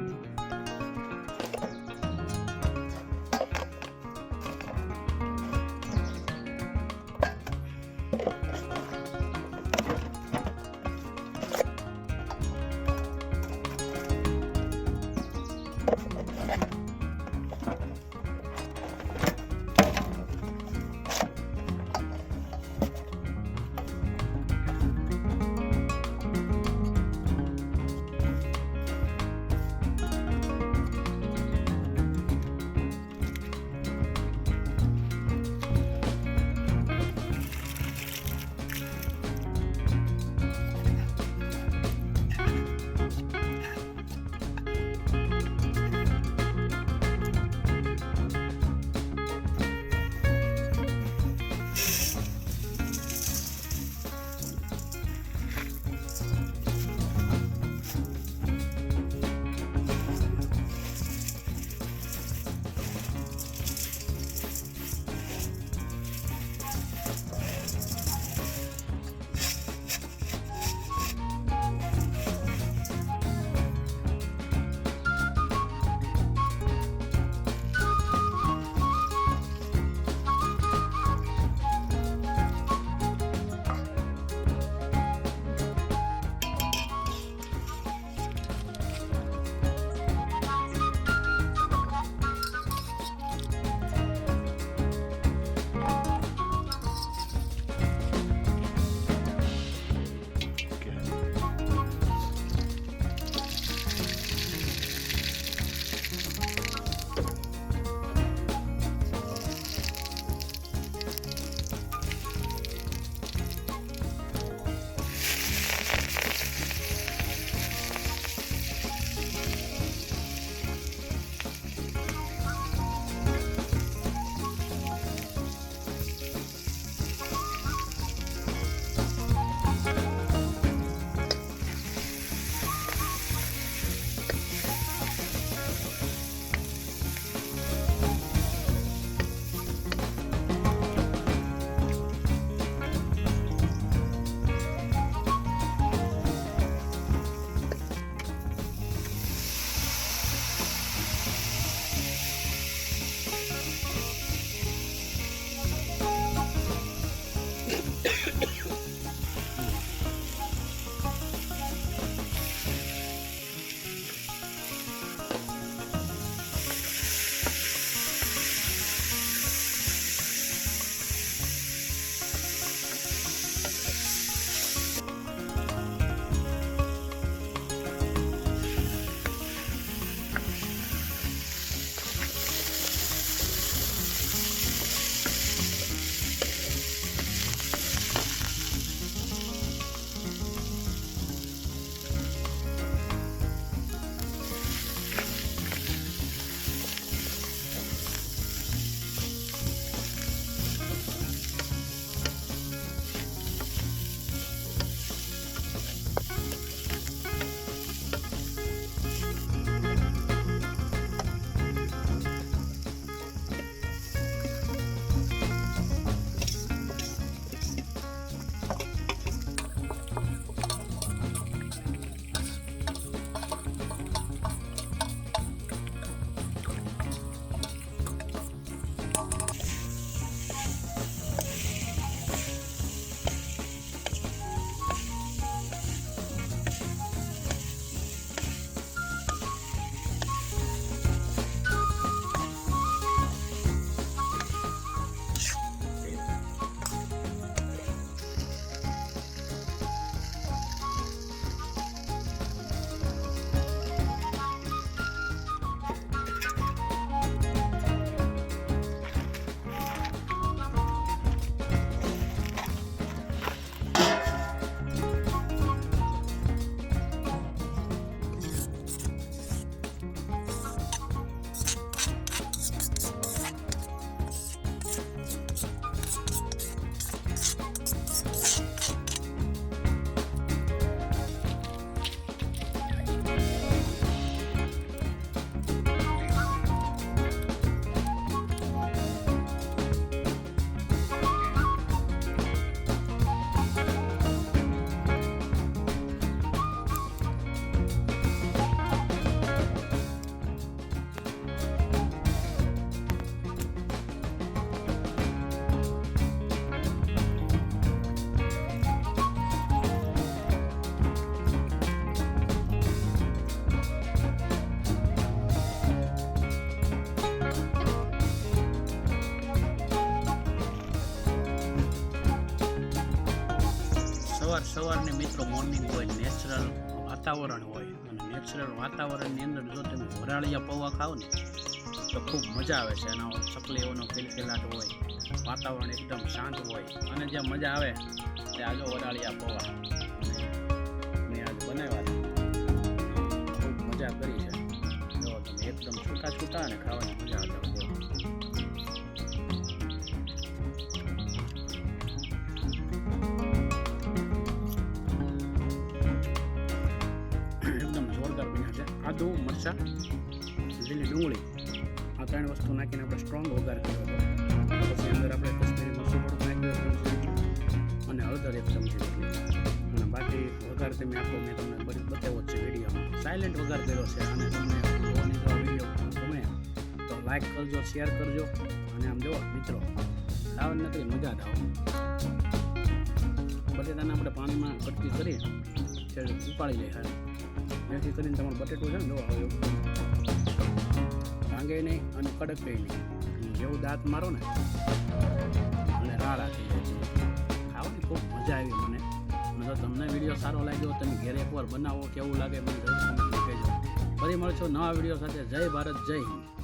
શકીએ. સવારની મિત્રો મોર્નિંગ હોય, નેચરલ વાતાવરણ હોય અને નેચરલ વાતાવરણની અંદર જો તમે વરાળિયા પૌવા ખાઓ ને તો ખૂબ મજા આવે છે. એનો ચકલીઓનો કિલકિલાટ હોય, વાતાવરણ એકદમ શાંત હોય અને જે મજા આવે તે આજો વરાળિયા પૌવા મેં આજ બનાવ્યા હતા. ખૂબ મજા કરી છે. જો તમે એકદમ છૂટા છૂટા અને ખાવાની મજા આવે. આદુ, મરચાં, લીલી ડુંગળી આ 3 વસ્તુ નાખીને આપણે સ્ટ્રોંગ વઘાર કર્યો હતો. પછી અંદર આપણે કશ્મીરી મરચું થોડુંક નાખ્યું અને હળદર 1 ચમચી જેટલી. અને બાકી વઘાર તમે આખો મેં તમને બતાવ્યો છે વિડીયોમાં. સાયલેન્ટ વઘાર કર્યો છે. અને તમને જોવાની જો વિડીયો ગમે તો લાઈક કરજો, શેર કરજો અને આમ જુઓ મિત્રો ખાવાની નથી મજા જ આવે. બટેટાને આપણે પાણીમાં કટકી કરી ઉકાળી લઈએ સારી. જેથી કરીને તમારું બટેટું છે ને જો એવું ભાંગે નહીં અને કડક નહીં. જેવું દાંત મારો ને અને રાળા થઈ જાય છે. ખાવાની ખૂબ મજા આવી મને. અને જો તમને વિડીયો સારો લાગ્યો તમે ઘરે એકવાર બનાવો, કેવું લાગે મને જરૂર કહેજો. ફરી મળશો નવા વિડીયો સાથે. જય ભારત, જય હિન્દ.